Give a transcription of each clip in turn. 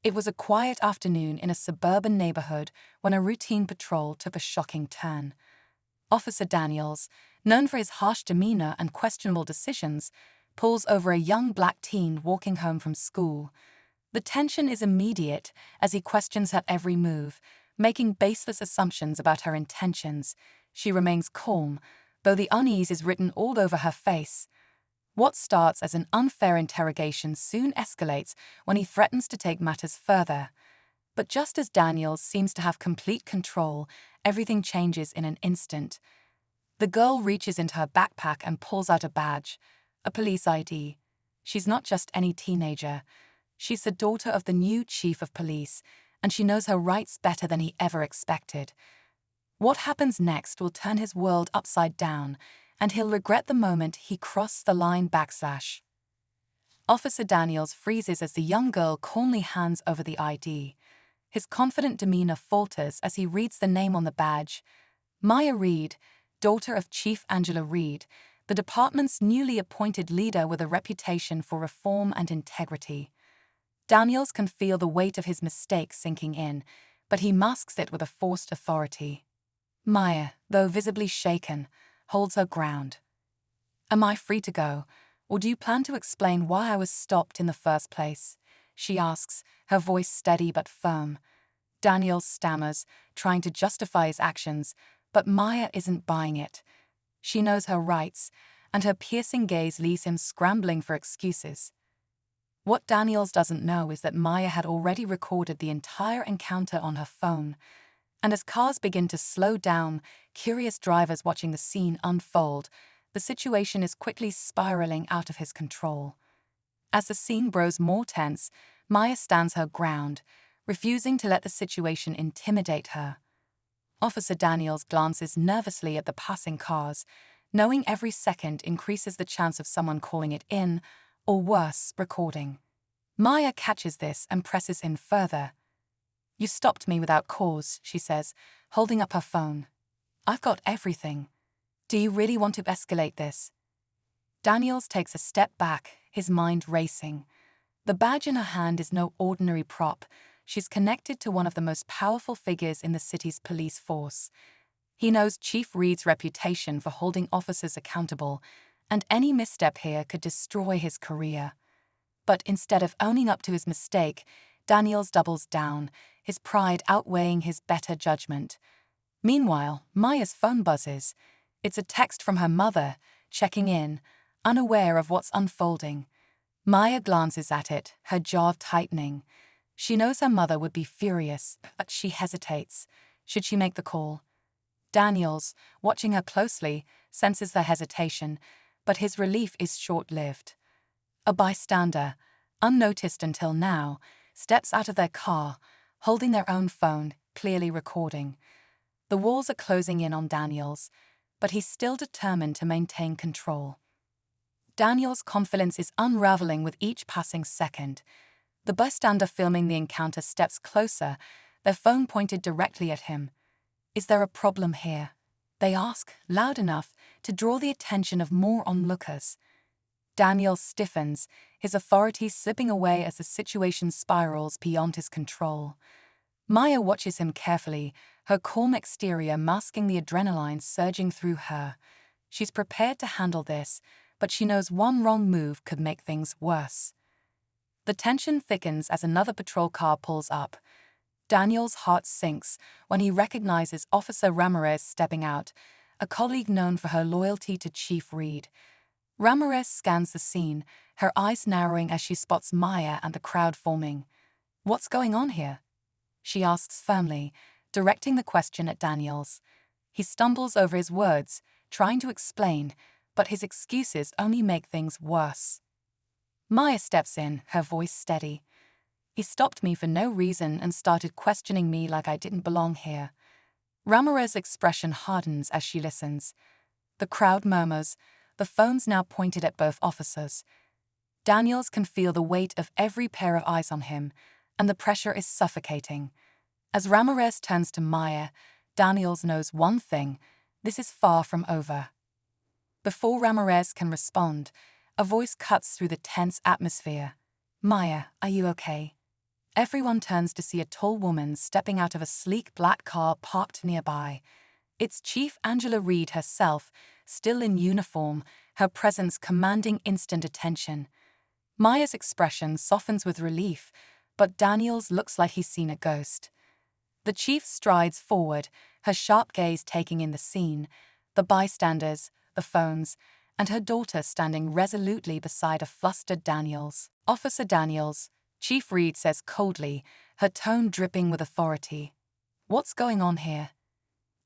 It was a quiet afternoon in a suburban neighborhood when a routine patrol took a shocking turn. Officer Daniels, known for his harsh demeanor and questionable decisions, pulls over a young black teen walking home from school. The tension is immediate as he questions her every move, making baseless assumptions about her intentions. She remains calm, though the unease is written all over her face. What starts as an unfair interrogation soon escalates when he threatens to take matters further. But just as Daniels seems to have complete control, everything changes in an instant. The girl reaches into her backpack and pulls out a badge, a police ID. She's not just any teenager. She's the daughter of the new chief of police, and she knows her rights better than he ever expected. What happens next will turn his world upside down, and he'll regret the moment he crossed the line. Officer Daniels freezes as the young girl calmly hands over the ID. His confident demeanor falters as he reads the name on the badge. Maya Reed, daughter of Chief Angela Reed, the department's newly appointed leader with a reputation for reform and integrity. Daniels can feel the weight of his mistake sinking in, but he masks it with a forced authority. Maya, though visibly shaken, holds her ground. "Am I free to go, or do you plan to explain why I was stopped in the first place?" she asks, her voice steady but firm. Daniels stammers, trying to justify his actions, but Maya isn't buying it. She knows her rights, and her piercing gaze leaves him scrambling for excuses. What Daniels doesn't know is that Maya had already recorded the entire encounter on her phone, and as cars begin to slow down, curious drivers watching the scene unfold, the situation is quickly spiraling out of his control. As the scene grows more tense, Maya stands her ground, refusing to let the situation intimidate her. Officer Daniels glances nervously at the passing cars, knowing every second increases the chance of someone calling it in, or worse, recording. Maya catches this and presses in further. "You stopped me without cause," she says, holding up her phone. "I've got everything. Do you really want to escalate this?" Daniels takes a step back, his mind racing. The badge in her hand is no ordinary prop. She's connected to one of the most powerful figures in the city's police force. He knows Chief Reed's reputation for holding officers accountable, and any misstep here could destroy his career. But instead of owning up to his mistake, Daniels doubles down, his pride outweighing his better judgment. Meanwhile, Maya's phone buzzes. It's a text from her mother, checking in, unaware of what's unfolding. Maya glances at it, her jaw tightening. She knows her mother would be furious, but she hesitates. Should she make the call? Daniels, watching her closely, senses the hesitation, but his relief is short-lived. A bystander, unnoticed until now, steps out of their car, holding their own phone, clearly recording. The walls are closing in on Daniels, but he's still determined to maintain control. Daniels' confidence is unraveling with each passing second. The bystander filming the encounter steps closer, their phone pointed directly at him. "Is there a problem here?" they ask, loud enough to draw the attention of more onlookers. Daniel stiffens, his authority slipping away as the situation spirals beyond his control. Maya watches him carefully, her calm exterior masking the adrenaline surging through her. She's prepared to handle this, but she knows one wrong move could make things worse. The tension thickens as another patrol car pulls up. Daniel's heart sinks when he recognizes Officer Ramirez stepping out, a colleague known for her loyalty to Chief Reed. Ramirez scans the scene, her eyes narrowing as she spots Maya and the crowd forming. "What's going on here?" she asks firmly, directing the question at Daniels. He stumbles over his words, trying to explain, but his excuses only make things worse. Maya steps in, her voice steady. "He stopped me for no reason and started questioning me like I didn't belong here." Ramirez's expression hardens as she listens. The crowd murmurs, the phones now pointed at both officers. Daniels can feel the weight of every pair of eyes on him, and the pressure is suffocating. As Ramirez turns to Maya, Daniels knows one thing: this is far from over. Before Ramirez can respond, a voice cuts through the tense atmosphere. "Maya, are you okay?" Everyone turns to see a tall woman stepping out of a sleek black car parked nearby. It's Chief Angela Reed herself, still in uniform, her presence commanding instant attention. Maya's expression softens with relief, but Daniel's looks like he's seen a ghost. The chief strides forward, her sharp gaze taking in the scene, the bystanders, the phones, and her daughter standing resolutely beside a flustered Daniels. "Officer Daniels," Chief Reed says coldly, her tone dripping with authority. "What's going on here?"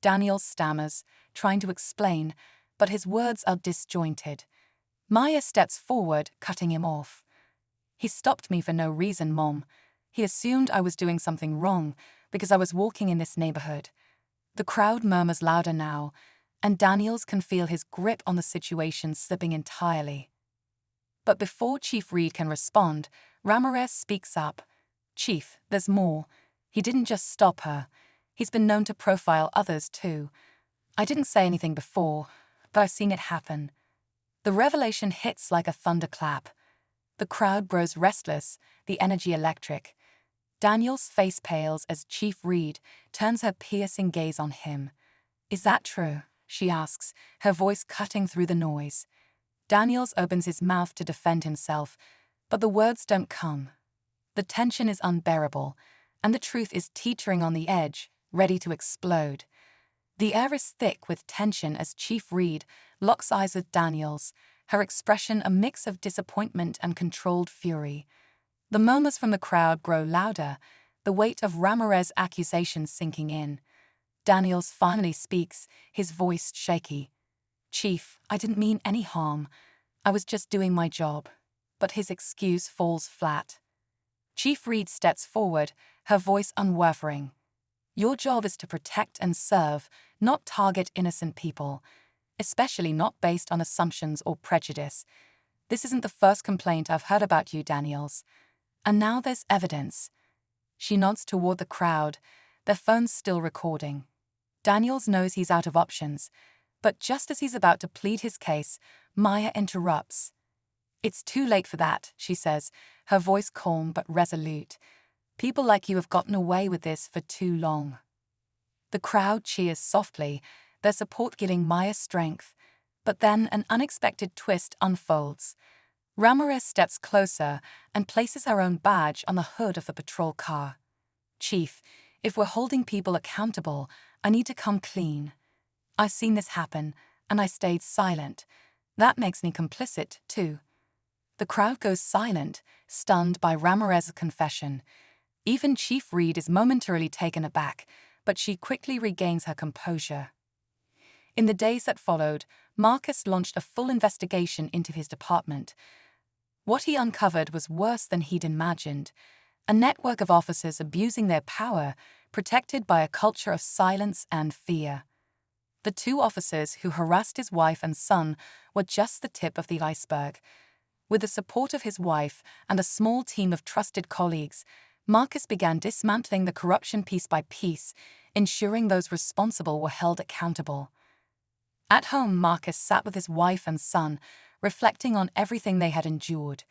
Daniels stammers, trying to explain, but his words are disjointed. Maya steps forward, cutting him off. "He stopped me for no reason, Mom. He assumed I was doing something wrong because I was walking in this neighborhood." The crowd murmurs louder now, and Daniels can feel his grip on the situation slipping entirely. But before Chief Reed can respond, Ramirez speaks up. "Chief, there's more. He didn't just stop her. He's been known to profile others too. I didn't say anything before, but I've seen it happen." The revelation hits like a thunderclap. The crowd grows restless, the energy electric. Daniel's face pales as Chief Reed turns her piercing gaze on him. "Is that true?" she asks, her voice cutting through the noise. Daniels opens his mouth to defend himself, but the words don't come. The tension is unbearable, and the truth is teetering on the edge, ready to explode. The air is thick with tension as Chief Reed locks eyes with Daniels, her expression a mix of disappointment and controlled fury. The murmurs from the crowd grow louder, the weight of Ramirez's accusations sinking in. Daniels finally speaks, his voice shaky. "Chief, I didn't mean any harm. I was just doing my job." But his excuse falls flat. Chief Reed steps forward, her voice unwavering. "Your job is to protect and serve, not target innocent people, especially not based on assumptions or prejudice. This isn't the first complaint I've heard about you, Daniels. And now there's evidence." She nods toward the crowd, their phones still recording. Daniels knows he's out of options, but just as he's about to plead his case, Maya interrupts. "It's too late for that," she says, her voice calm but resolute. "People like you have gotten away with this for too long." The crowd cheers softly, their support giving Maya strength. But then an unexpected twist unfolds. Ramirez steps closer and places her own badge on the hood of the patrol car. "Chief, if we're holding people accountable, I need to come clean. I've seen this happen, and I stayed silent. That makes me complicit, too." The crowd goes silent, stunned by Ramirez's confession. Even Chief Reed is momentarily taken aback, but she quickly regains her composure. In the days that followed, Marcus launched a full investigation into his department. What he uncovered was worse than he'd imagined. A network of officers abusing their power, protected by a culture of silence and fear. The two officers who harassed his wife and son were just the tip of the iceberg. With the support of his wife and a small team of trusted colleagues, Marcus began dismantling the corruption piece by piece, ensuring those responsible were held accountable. At home, Marcus sat with his wife and son, reflecting on everything they had endured.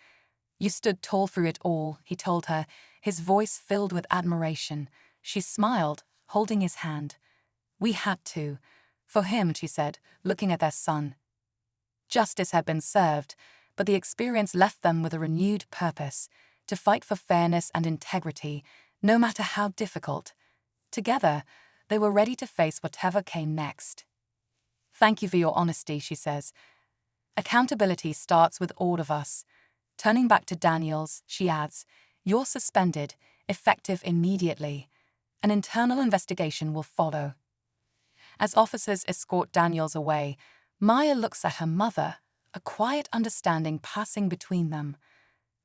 "You stood tall through it all," he told her, his voice filled with admiration. She smiled, holding his hand. "We had to. For him," she said, looking at their son. Justice had been served, but the experience left them with a renewed purpose, to fight for fairness and integrity, no matter how difficult. Together, they were ready to face whatever came next. "Thank you for your honesty," she says. "Accountability starts with all of us." Turning back to Daniels, she adds, "You're suspended, effective immediately. An internal investigation will follow." As officers escort Daniels away, Maya looks at her mother, a quiet understanding passing between them.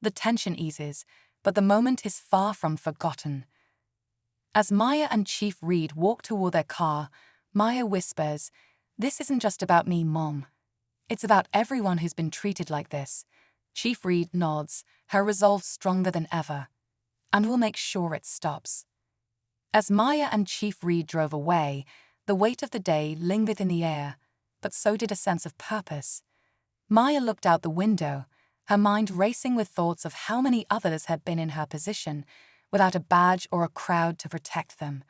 The tension eases, but the moment is far from forgotten. As Maya and Chief Reed walk toward their car, Maya whispers, "This isn't just about me, Mom. It's about everyone who's been treated like this." Chief Reed nods, her resolve stronger than ever. "And we'll make sure it stops." As Maya and Chief Reed drove away, the weight of the day lingered in the air, but so did a sense of purpose. Maya looked out the window, her mind racing with thoughts of how many others had been in her position, without a badge or a crowd to protect them.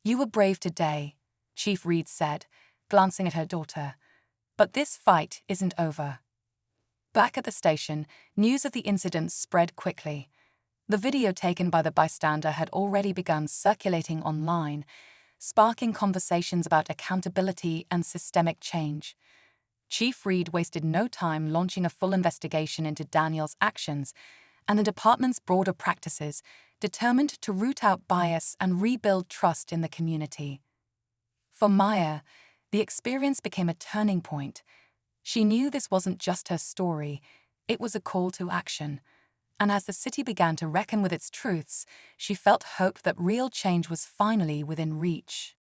"You were brave today," Chief Reed said, glancing at her daughter. "But this fight isn't over." Back at the station, news of the incident spread quickly. The video taken by the bystander had already begun circulating online, sparking conversations about accountability and systemic change. Chief Reed wasted no time launching a full investigation into Daniel's actions and the department's broader practices, determined to root out bias and rebuild trust in the community. For Maya, the experience became a turning point. She knew this wasn't just her story, it was a call to action. And as the city began to reckon with its truths, she felt hope that real change was finally within reach.